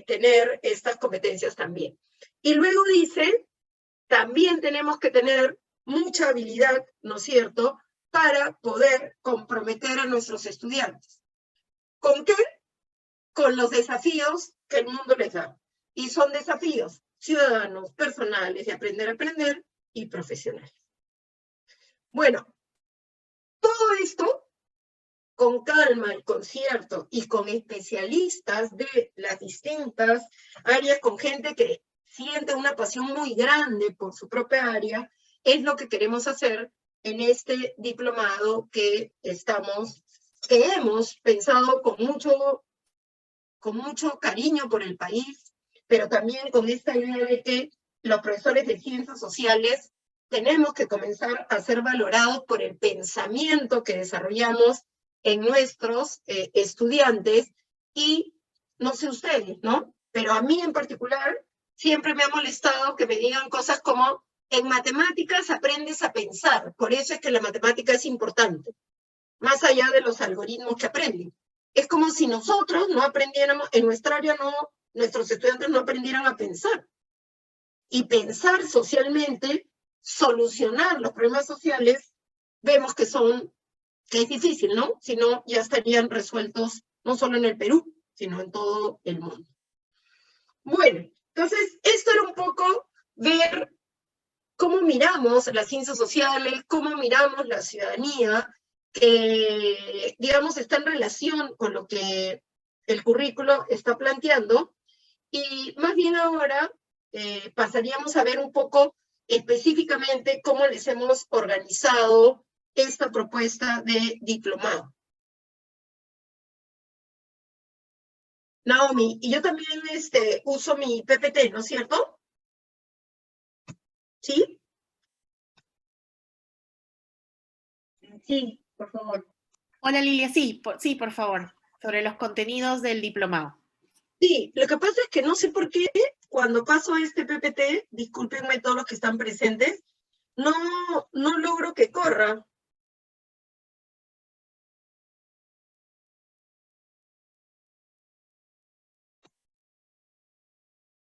tener estas competencias también. Y luego dice, también tenemos que tener mucha habilidad, ¿no es cierto?, para poder comprometer a nuestros estudiantes. ¿Con qué? Con los desafíos que el mundo les da. Y son desafíos ciudadanos, personales, de aprender a aprender y profesionales. Bueno, todo esto con calma, el concierto y con especialistas de las distintas áreas, con gente que siente una pasión muy grande por su propia área, es lo que queremos hacer en este diplomado que hemos pensado con mucho cariño por el país, pero también con esta idea de que los profesores de ciencias sociales tenemos que comenzar a ser valorados por el pensamiento que desarrollamos en nuestros estudiantes, y no sé ustedes, ¿no? Pero a mí en particular siempre me ha molestado que me digan cosas como: en matemáticas aprendes a pensar, por eso es que la matemática es importante, más allá de los algoritmos que aprenden. Es como si nosotros no aprendiéramos, en nuestra área nuestros estudiantes no aprendieran a pensar. Y pensar socialmente, solucionar los problemas sociales, vemos que es difícil, ¿no? Si no, ya estarían resueltos no solo en el Perú, sino en todo el mundo. Bueno, entonces, esto era un poco ver cómo miramos las ciencias sociales, cómo miramos la ciudadanía, que, digamos, está en relación con lo que el currículo está planteando. Y más bien ahora pasaríamos a ver un poco específicamente cómo les hemos organizado esta propuesta de diplomado. Naomi, y yo también uso mi PPT, ¿no es cierto? ¿Sí? Sí, por favor. Hola Lilia, sí, por favor, sobre los contenidos del diplomado. Sí, lo que pasa es que no sé por qué cuando paso este PPT, discúlpenme todos los que están presentes, no logro que corra.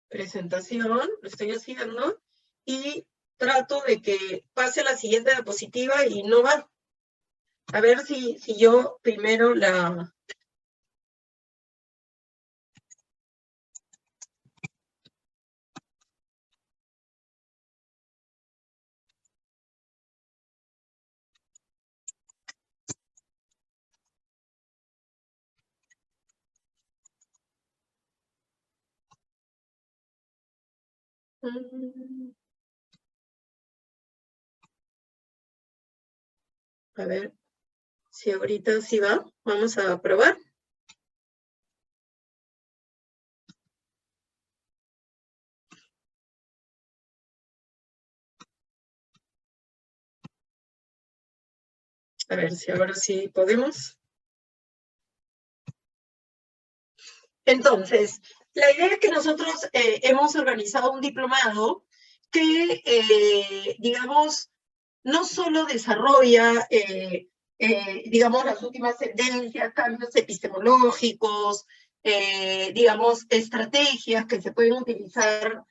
Presentación, lo estoy haciendo, y trato de que pase la siguiente diapositiva y no va. A ver si yo primero la... A ver si ahorita sí va. Vamos a probar. A ver si ahora sí podemos. Entonces, la idea es que nosotros hemos organizado un diplomado que, digamos, no solo desarrolla, digamos, las últimas tendencias, cambios epistemológicos, digamos, estrategias que se pueden utilizar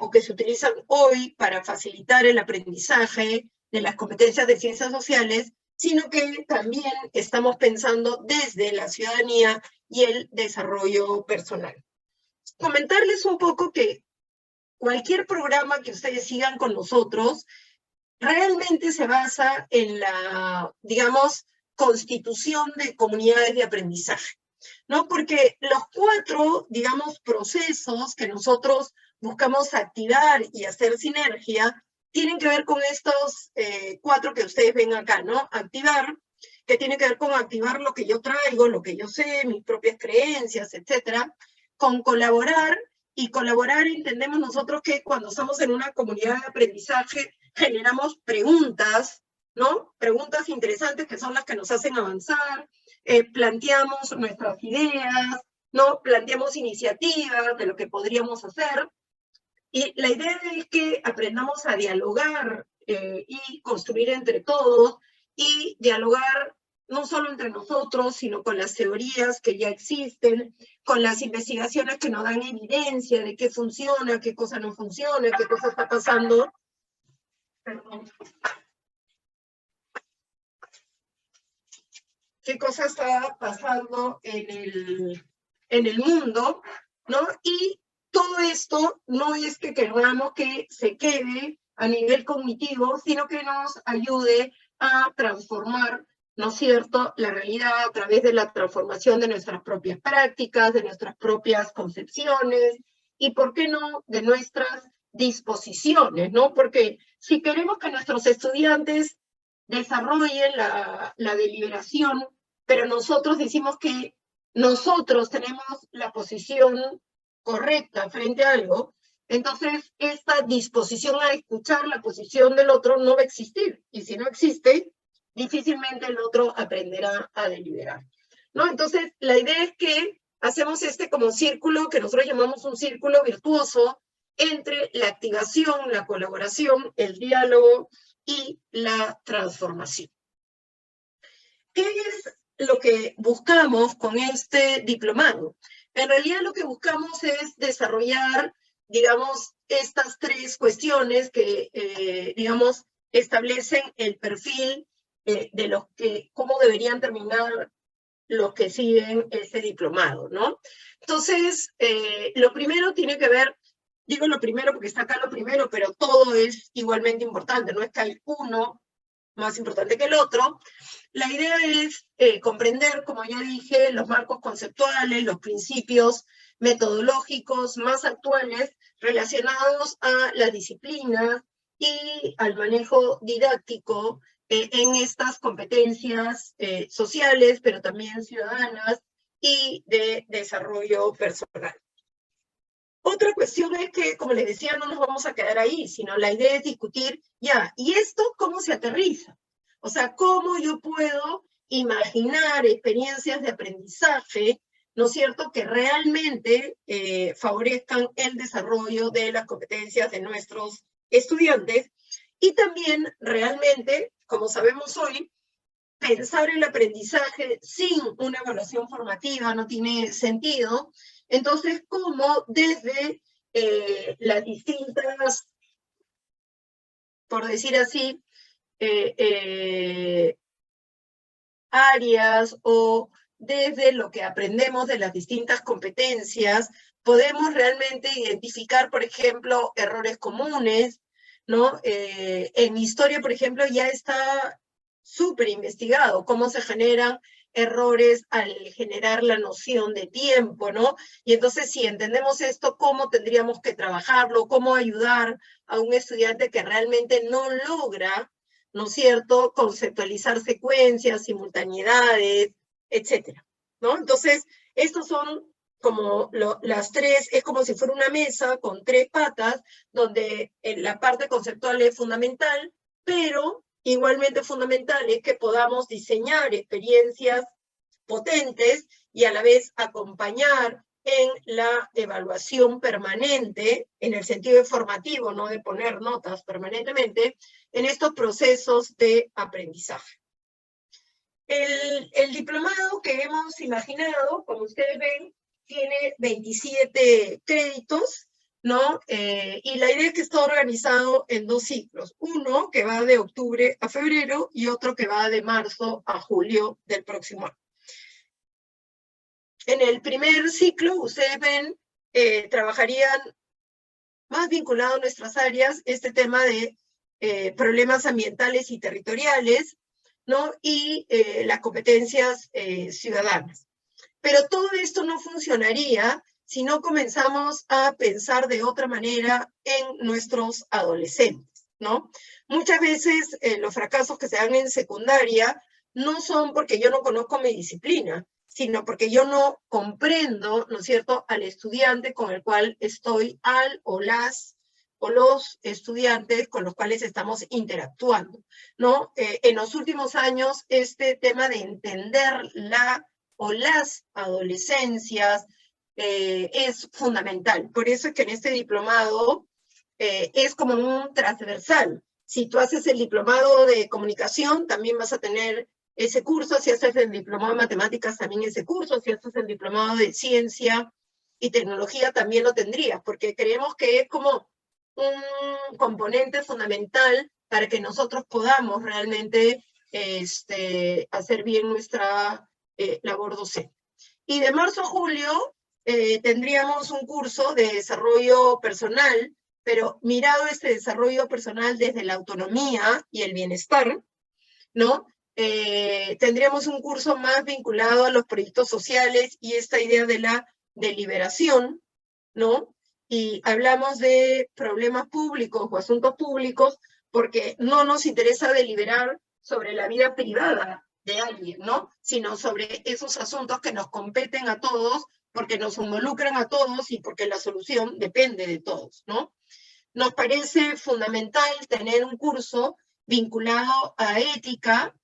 o que se utilizan hoy para facilitar el aprendizaje de las competencias de ciencias sociales, sino que también estamos pensando desde la ciudadanía y el desarrollo personal. Comentarles un poco que cualquier programa que ustedes sigan con nosotros realmente se basa en la, digamos, constitución de comunidades de aprendizaje, ¿no? Porque los 4, digamos, procesos que nosotros buscamos activar y hacer sinergia tienen que ver con estos 4 que ustedes ven acá, ¿no? Activar, que tiene que ver con activar lo que yo traigo, lo que yo sé, mis propias creencias, etcétera, con colaborar, y colaborar entendemos nosotros que cuando estamos en una comunidad de aprendizaje generamos preguntas, ¿no? Preguntas interesantes que son las que nos hacen avanzar, planteamos nuestras ideas, ¿no? Planteamos iniciativas de lo que podríamos hacer, y la idea es que aprendamos a dialogar y construir entre todos, y dialogar no solo entre nosotros, sino con las teorías que ya existen, con las investigaciones que nos dan evidencia de qué funciona, qué cosa no funciona, qué cosa está pasando. Perdón. Qué cosa está pasando en el mundo, ¿no? Y todo esto no es que queramos que se quede a nivel cognitivo, sino que nos ayude a transformar, ¿no es cierto?, la realidad a través de la transformación de nuestras propias prácticas, de nuestras propias concepciones, y, ¿por qué no?, de nuestras disposiciones, ¿no? Porque si queremos que nuestros estudiantes desarrollen la deliberación, pero nosotros decimos que nosotros tenemos la posición correcta frente a algo, entonces esta disposición a escuchar la posición del otro no va a existir. Y si no existe, difícilmente el otro aprenderá a deliberar, ¿no? Entonces, la idea es que hacemos este como círculo, que nosotros llamamos un círculo virtuoso, entre la activación, la colaboración, el diálogo y la transformación. ¿Qué es lo que buscamos con este diplomado? En realidad lo que buscamos es desarrollar, digamos, estas tres cuestiones que, digamos, establecen el perfil de los que, cómo deberían terminar los que siguen este diplomado, ¿no? Entonces, lo primero tiene que ver, digo lo primero porque está acá lo primero, pero todo es igualmente importante, no es que hay uno más importante que el otro. La idea es comprender, como ya dije, los marcos conceptuales, los principios metodológicos más actuales relacionados a la disciplina y al manejo didáctico en estas competencias sociales, pero también ciudadanas y de desarrollo personal. Otra cuestión es que, como les decía, no nos vamos a quedar ahí, sino la idea es discutir, ya, ¿y esto cómo se aterriza? O sea, ¿cómo yo puedo imaginar experiencias de aprendizaje, ¿no es cierto?, que realmente favorezcan el desarrollo de las competencias de nuestros estudiantes, y también realmente, como sabemos hoy, pensar el aprendizaje sin una evaluación formativa no tiene sentido. Entonces, ¿cómo desde las distintas, por decir así, áreas o desde lo que aprendemos de las distintas competencias, podemos realmente identificar, por ejemplo, errores comunes, ¿no? En mi historia, por ejemplo, ya está súper investigado cómo se generan errores al generar la noción de tiempo, ¿no? Y entonces, si entendemos esto, ¿cómo tendríamos que trabajarlo? ¿Cómo ayudar a un estudiante que realmente no logra, ¿no es cierto?, conceptualizar secuencias, simultaneidades, etcétera, ¿no? Entonces, estos son como las tres, es como si fuera una mesa con tres patas, donde la parte conceptual es fundamental, pero igualmente fundamental es que podamos diseñar experiencias potentes y a la vez acompañar en la evaluación permanente, en el sentido formativo, no de poner notas permanentemente, en estos procesos de aprendizaje. El diplomado que hemos imaginado, como ustedes ven, tiene 27 créditos, ¿no? Y la idea es que está organizado en dos ciclos. Uno que va de octubre a febrero y otro que va de marzo a julio del próximo año. En el primer ciclo, ustedes ven, trabajarían más vinculado a nuestras áreas este tema de problemas ambientales y territoriales, ¿no? Y las competencias ciudadanas. Pero todo esto no funcionaría si no comenzamos a pensar de otra manera en nuestros adolescentes, ¿no? Muchas veces los fracasos que se dan en secundaria no son porque yo no conozco mi disciplina, sino porque yo no comprendo, ¿no es cierto?, al estudiante con el cual estoy, o los estudiantes con los cuales estamos interactuando, ¿no? En los últimos años, este tema de entender las adolescencias es fundamental. Por eso es que en este diplomado es como un transversal. Si tú haces el diplomado de comunicación, también vas a tener ese curso. Si haces el diplomado de matemáticas, también ese curso. Si haces el diplomado de ciencia y tecnología, también lo tendrías, porque creemos que es como un componente fundamental para que nosotros podamos realmente hacer bien nuestra labor docente. Y de marzo a julio tendríamos un curso de desarrollo personal, pero mirado este desarrollo personal desde la autonomía y el bienestar, ¿no? Tendríamos un curso más vinculado a los proyectos sociales y esta idea de la deliberación, ¿no? Y hablamos de problemas públicos o asuntos públicos porque no nos interesa deliberar sobre la vida privada de alguien, ¿no? Sino sobre esos asuntos que nos competen a todos, porque nos involucran a todos y porque la solución depende de todos, ¿no? Nos parece fundamental tener un curso vinculado a ética,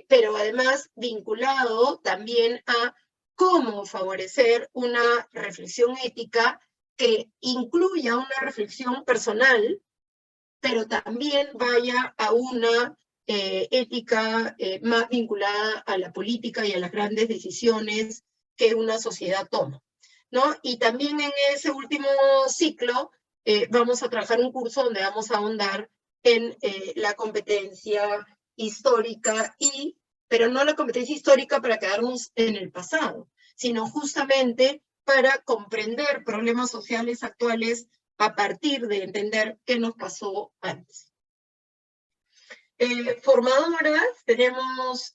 pero además vinculado también a cómo favorecer una reflexión ética que incluya una reflexión personal, pero también vaya a una ética más vinculada a la política y a las grandes decisiones que una sociedad toma, ¿no? Y también en ese último ciclo vamos a trabajar un curso donde vamos a ahondar en la competencia histórica, pero no la competencia histórica para quedarnos en el pasado, sino justamente para comprender problemas sociales actuales a partir de entender qué nos pasó antes. Formadoras, tenemos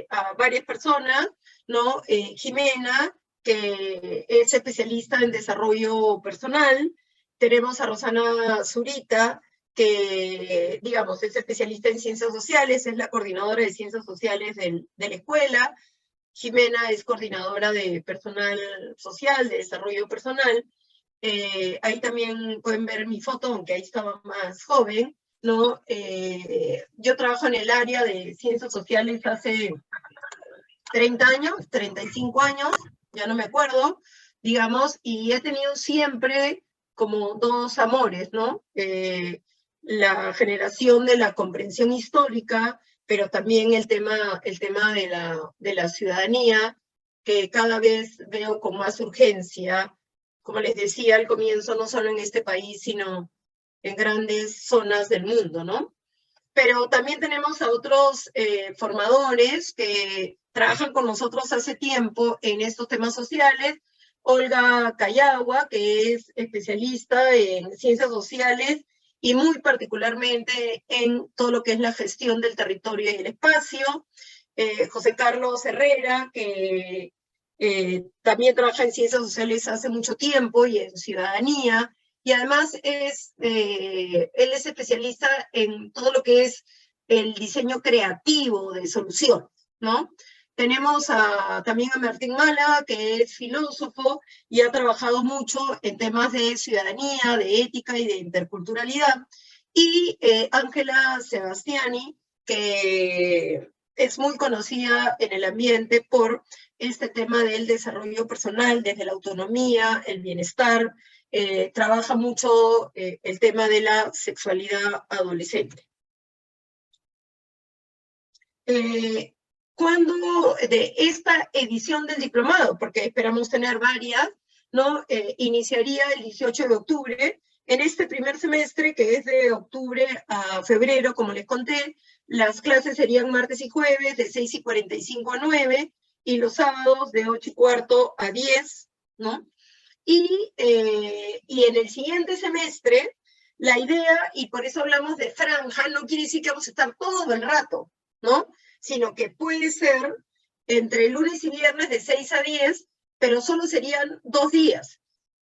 a varias personas, ¿no? Jimena, que es especialista en desarrollo personal. Tenemos a Rosana Zurita, que, digamos, es especialista en ciencias sociales, es la coordinadora de ciencias sociales de la escuela. Jimena es coordinadora de personal social, de desarrollo personal. Ahí también pueden ver mi foto, aunque ahí estaba más joven, ¿no? Yo trabajo en el área de ciencias sociales hace 30 años, 35 años, ya no me acuerdo, digamos, y he tenido siempre como dos amores, ¿no? La generación de la comprensión histórica, pero también el tema de la ciudadanía, que cada vez veo con más urgencia, como les decía al comienzo, no solo en este país, sino en grandes zonas del mundo, ¿no? Pero también tenemos a otros formadores que trabajan con nosotros hace tiempo en estos temas sociales. Olga Cayagua, que es especialista en ciencias sociales y muy particularmente en todo lo que es la gestión del territorio y el espacio. José Carlos Herrera, que también trabaja en ciencias sociales hace mucho tiempo y en ciudadanía. Y además él es especialista en todo lo que es el diseño creativo de soluciones, ¿no? Tenemos también a Martín Málaga, que es filósofo y ha trabajado mucho en temas de ciudadanía, de ética y de interculturalidad. Y Ángela Sebastiani, que es muy conocida en el ambiente por este tema del desarrollo personal, desde la autonomía, el bienestar, trabaja mucho el tema de la sexualidad adolescente. Cuando de esta edición del diplomado, porque esperamos tener varias, ¿no? Iniciaría el 18 de octubre. En este primer semestre, que es de octubre a febrero, como les conté, las clases serían martes y jueves de 6:45 a 9, y los sábados de 8:15 a 10, ¿no? Y en el siguiente semestre, la idea, y por eso hablamos de franja, no quiere decir que vamos a estar todo el rato, ¿no? Sino que puede ser entre lunes y viernes de 6 a 10, pero solo serían 2 días.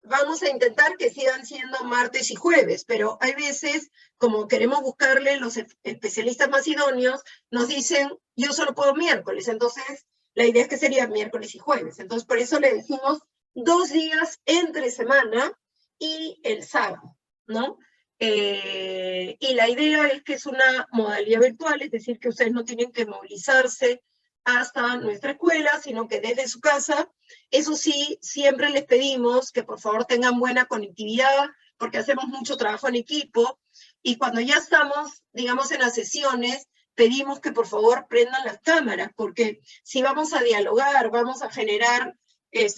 Vamos a intentar que sigan siendo martes y jueves, pero hay veces, como queremos buscarle los especialistas más idóneos, nos dicen, yo solo puedo miércoles, entonces la idea es que sería miércoles y jueves. Entonces, por eso le decimos 2 días entre semana y el sábado, ¿no? Y la idea es que es una modalidad virtual, es decir, que ustedes no tienen que movilizarse hasta nuestra escuela, sino que desde su casa. Eso sí, siempre les pedimos que por favor tengan buena conectividad, porque hacemos mucho trabajo en equipo, y cuando ya estamos, digamos, en las sesiones, pedimos que por favor prendan las cámaras, porque si vamos a dialogar, vamos a generar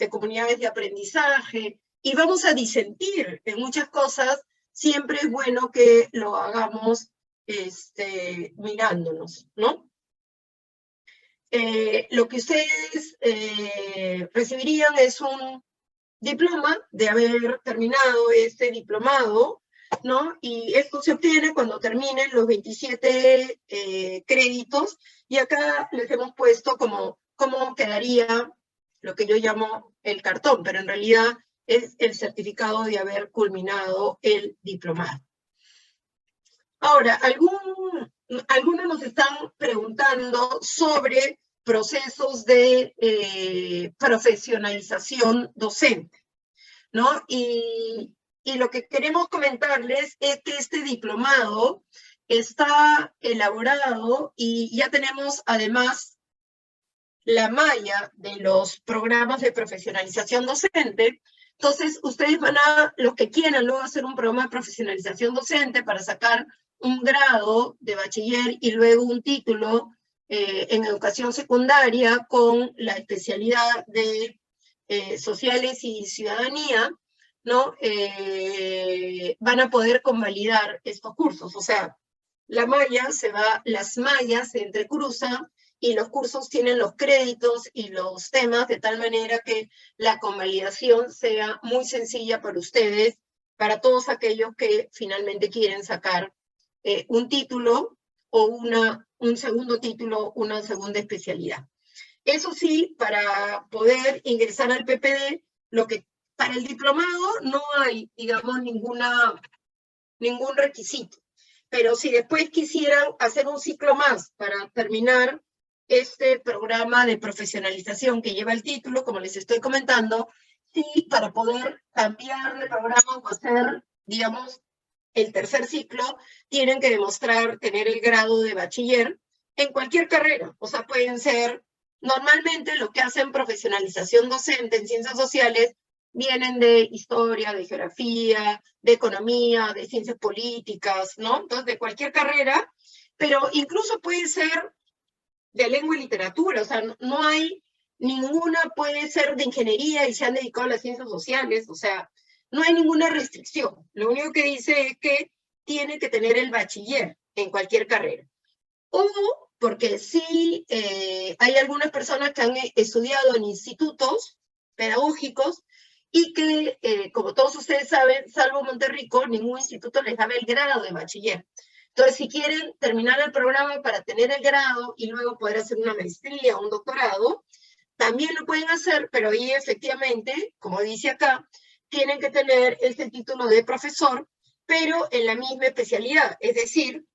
comunidades de aprendizaje, y vamos a disentir en muchas cosas, siempre es bueno que lo hagamos mirándonos, ¿no? lo que ustedes recibirían es un diploma de haber terminado este diplomado, ¿no? Y esto se obtiene cuando terminen los 27 créditos, y acá les hemos puesto cómo quedaría lo que yo llamo el cartón, pero en realidad es el certificado de haber culminado el diplomado. Ahora, algunos nos están preguntando sobre procesos de profesionalización docente, ¿no? Y lo que queremos comentarles es que este diplomado está elaborado y ya tenemos además la malla de los programas de profesionalización docente. Entonces, ustedes los que quieran luego hacer un programa de profesionalización docente para sacar un grado de bachiller y luego un título en educación secundaria con la especialidad de sociales y ciudadanía, ¿no? Van a poder convalidar estos cursos. O sea, las mallas se entrecruzan y los cursos tienen los créditos y los temas de tal manera que la convalidación sea muy sencilla para ustedes, para todos aquellos que finalmente quieren sacar un título o un segundo título, una segunda especialidad. Eso sí, para poder ingresar al PPD, para el diplomado no hay, digamos, ningún requisito. Pero si después quisieran hacer un ciclo más para terminar este programa de profesionalización que lleva el título, como les estoy comentando, sí, para poder cambiar de programa o hacer, digamos, el tercer ciclo, tienen que demostrar tener el grado de bachiller en cualquier carrera. O sea, pueden ser, normalmente lo que hacen profesionalización docente en ciencias sociales vienen de historia, de geografía, de economía, de ciencias políticas, ¿no? Entonces, de cualquier carrera, pero incluso puede ser de lengua y literatura, o sea, no hay ninguna, puede ser de ingeniería y se han dedicado a las ciencias sociales, o sea, no hay ninguna restricción. Lo único que dice es que tiene que tener el bachiller en cualquier carrera. O porque sí hay algunas personas que han estudiado en institutos pedagógicos y que, como todos ustedes saben, salvo Monterrico, ningún instituto les daba el grado de bachiller. Entonces, si quieren terminar el programa para tener el grado y luego poder hacer una maestría o un doctorado, también lo pueden hacer, pero ahí efectivamente, como dice acá, tienen que tener este título de profesor, pero en la misma especialidad, es decir,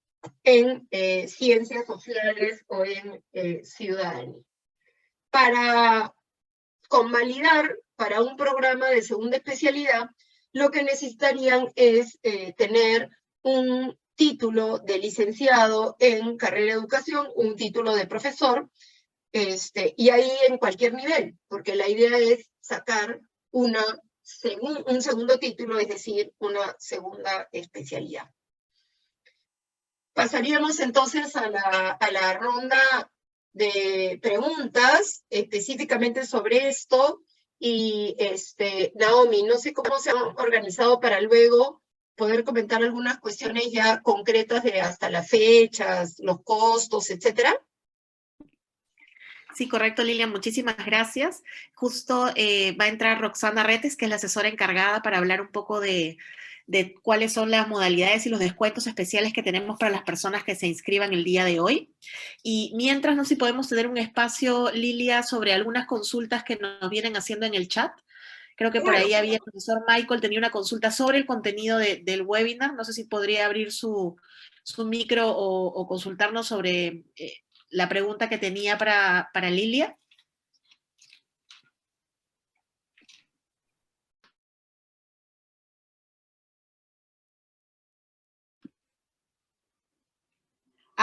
en ciencias sociales o en ciudadanía. Para convalidar para un programa de segunda especialidad, lo que necesitarían es tener un título de licenciado en carrera de educación, un título de profesor, y ahí en cualquier nivel, porque la idea es sacar un segundo título, es decir, una segunda especialidad. Pasaríamos entonces a la ronda de preguntas específicamente sobre esto. Y Naomi, no sé cómo se han organizado para luego poder comentar algunas cuestiones ya concretas de hasta las fechas, los costos, etcétera. Sí, correcto, Lilian, muchísimas gracias. Justo va a entrar Roxana Retes, que es la asesora encargada para hablar un poco de cuáles son las modalidades y los descuentos especiales que tenemos para las personas que se inscriban el día de hoy. Y mientras, no sé si podemos tener un espacio, Lilia, sobre algunas consultas que nos vienen haciendo en el chat. Creo que por ahí había el profesor Michael, tenía una consulta sobre el contenido del webinar. No sé si podría abrir su micro o consultarnos sobre la pregunta que tenía para Lilia.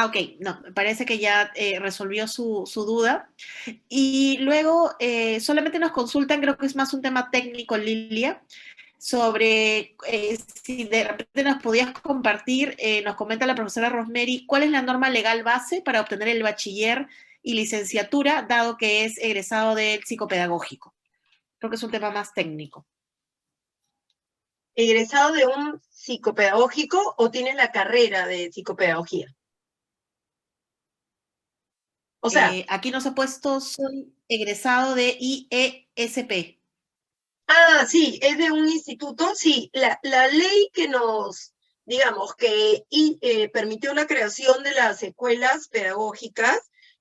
Ok, no, me parece que ya resolvió su duda. Y luego solamente nos consultan, creo que es más un tema técnico, Lilia, sobre si de repente nos podías compartir, nos comenta la profesora Rosemary, ¿cuál es la norma legal base para obtener el bachiller y licenciatura, dado que es egresado del psicopedagógico? Creo que es un tema más técnico. ¿Egresado de un psicopedagógico o tiene la carrera de psicopedagogía? O sea, aquí nos ha puesto, soy egresado de IESP. ah, sí, es de un instituto, sí, la ley que nos, digamos, que permitió la creación de las escuelas pedagógicas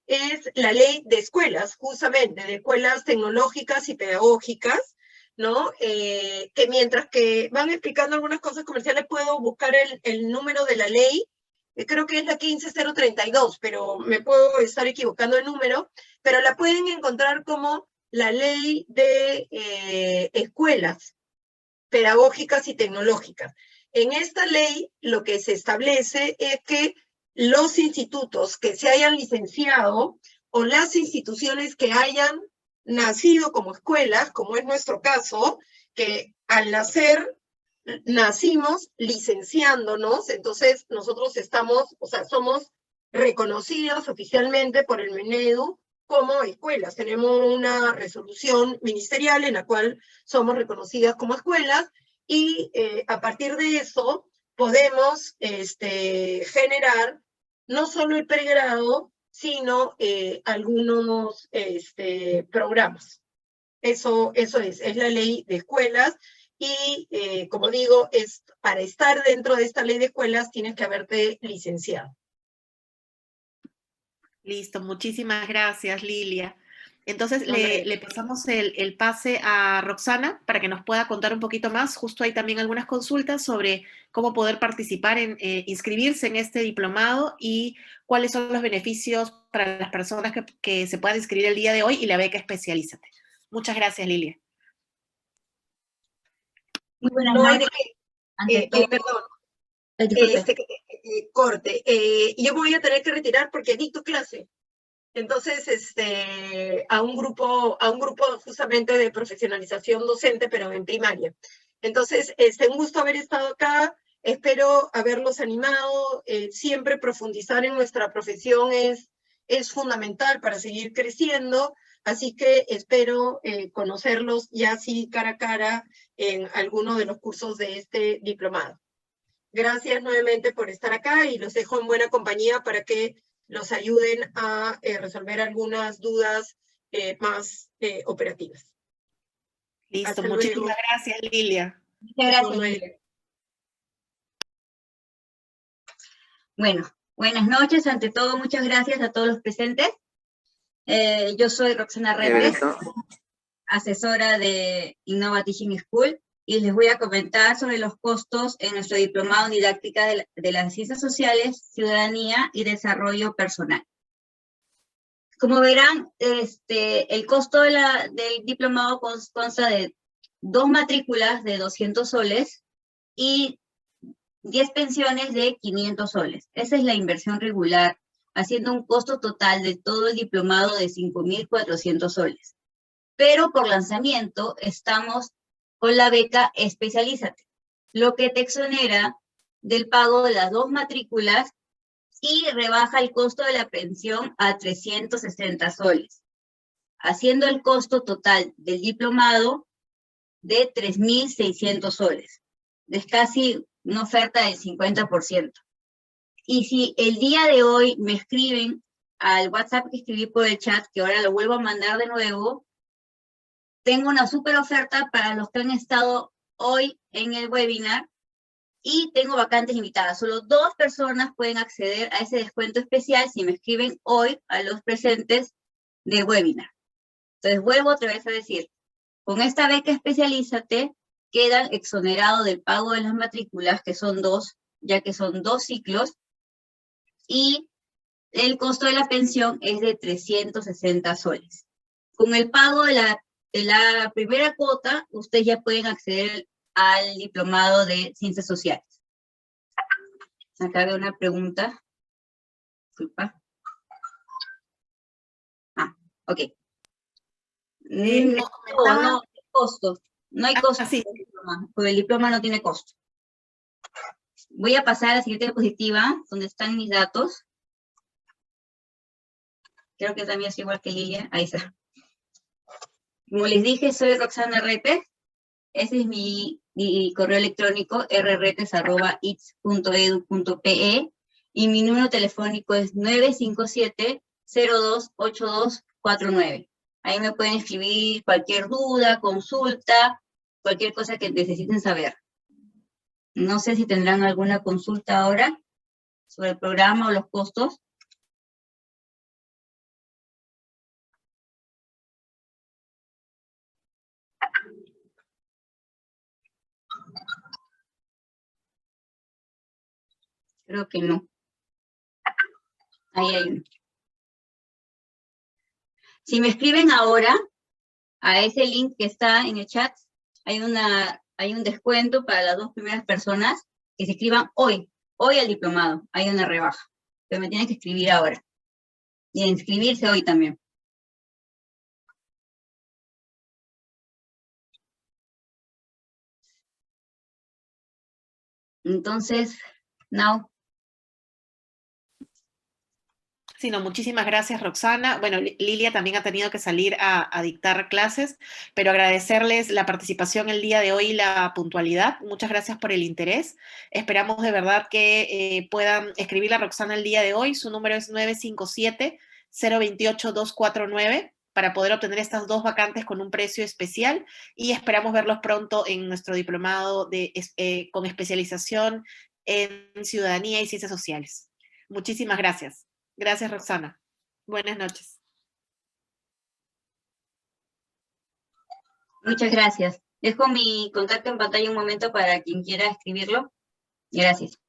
es la ley de escuelas, justamente, de escuelas tecnológicas y pedagógicas, ¿no? Que mientras que van explicando algunas cosas comerciales, puedo buscar el número de la ley, creo que es la 15032, pero me puedo estar equivocando el número, pero la pueden encontrar como la ley de escuelas pedagógicas y tecnológicas. En esta ley lo que se establece es que los institutos que se hayan licenciado o las instituciones que hayan nacido como escuelas, como es nuestro caso, que al nacer nacimos licenciándonos, entonces nosotros estamos, o sea, somos reconocidos oficialmente por el MENEDU como escuelas. Tenemos una resolución ministerial en la cual somos reconocidas como escuelas y a partir de eso podemos generar no solo el pregrado, sino algunos programas. Eso es la ley de escuelas y, como digo, para estar dentro de esta ley de escuelas tienes que haberte licenciado. Listo, muchísimas gracias, Lilia. Entonces le pasamos el pase a Roxana para que nos pueda contar un poquito más. Justo hay también algunas consultas sobre cómo poder participar inscribirse en este diplomado y cuáles son los beneficios para las personas que se puedan inscribir el día de hoy y la beca Especialízate. Muchas gracias, Lilia. Muy buenas No hay noches. de qué, perdón. Corte. Yo voy a tener que retirar porque dicto clase. Entonces, a un grupo justamente de profesionalización docente, pero en primaria. Entonces, un gusto haber estado acá. Espero haberlos animado. Siempre profundizar en nuestra profesión es fundamental para seguir creciendo. Así que espero conocerlos ya así cara a cara en alguno de los cursos de este diplomado. Gracias nuevamente por estar acá y los dejo en buena compañía para que los ayuden a resolver algunas dudas más operativas. Listo, Hasta muchísimas luego. gracias, Lilia. Muchas gracias, Lilia. Bueno, buenas noches. Ante todo, muchas gracias a todos los presentes. Yo soy Roxana Retes, asesora de Innova Teaching School, y les voy a comentar sobre los costos en nuestro diplomado en didáctica de las ciencias sociales, ciudadanía y desarrollo personal. Como verán, el costo del diplomado consta de 2 matrículas de 200 soles y 10 pensiones de 500 soles. Esa es la inversión regular, haciendo un costo total de todo el diplomado de 5.400 soles. Pero por lanzamiento estamos con la beca Especialízate, lo que te exonera del pago de las 2 matrículas y rebaja el costo de la pensión a 360 soles, haciendo el costo total del diplomado de 3.600 soles. Es casi una oferta del 50%. Y si el día de hoy me escriben al WhatsApp que escribí por el chat, que ahora lo vuelvo a mandar de nuevo, tengo una súper oferta para los que han estado hoy en el webinar y tengo vacantes limitadas. Solo 2 personas pueden acceder a ese descuento especial si me escriben hoy a los presentes de webinar. Entonces vuelvo otra vez a decir, con esta beca Especialízate quedan exonerados del pago de las matrículas, que son 2, ya que son 2 ciclos, y el costo de la pensión es de 360 soles. Con el pago de la primera cuota, ustedes ya pueden acceder al diplomado de Ciencias Sociales. Acá veo una pregunta. Disculpa. Ok. No, costos. No hay costos. Sí. Porque el diploma no tiene costo. Voy a pasar a la siguiente diapositiva, donde están mis datos. Creo que también es igual que Lilia. Ahí está. Como les dije, soy Roxana Retes. Ese es mi correo electrónico, rretes@its.edu.pe, y mi número telefónico es 957 028249. Ahí me pueden escribir cualquier duda, consulta, cualquier cosa que necesiten saber. No sé si tendrán alguna consulta ahora sobre el programa o los costos. Creo que no. Ahí hay uno. Si me escriben ahora a ese link que está en el chat, hay un descuento para las 2 primeras personas que se escriban hoy al diplomado. Hay una rebaja, pero me tienen que escribir ahora. Y inscribirse hoy también. Entonces, now. Sí, no, muchísimas gracias, Roxana. Bueno, Lilia también ha tenido que salir a dictar clases, pero agradecerles la participación el día de hoy y la puntualidad. Muchas gracias por el interés. Esperamos de verdad que puedan escribir a Roxana el día de hoy. Su número es 957-028-249 para poder obtener estas 2 vacantes con un precio especial y esperamos verlos pronto en nuestro diplomado con especialización en ciudadanía y ciencias sociales. Muchísimas gracias. Gracias, Roxana. Buenas noches. Muchas gracias. Dejo mi contacto en pantalla un momento para quien quiera escribirlo. Gracias.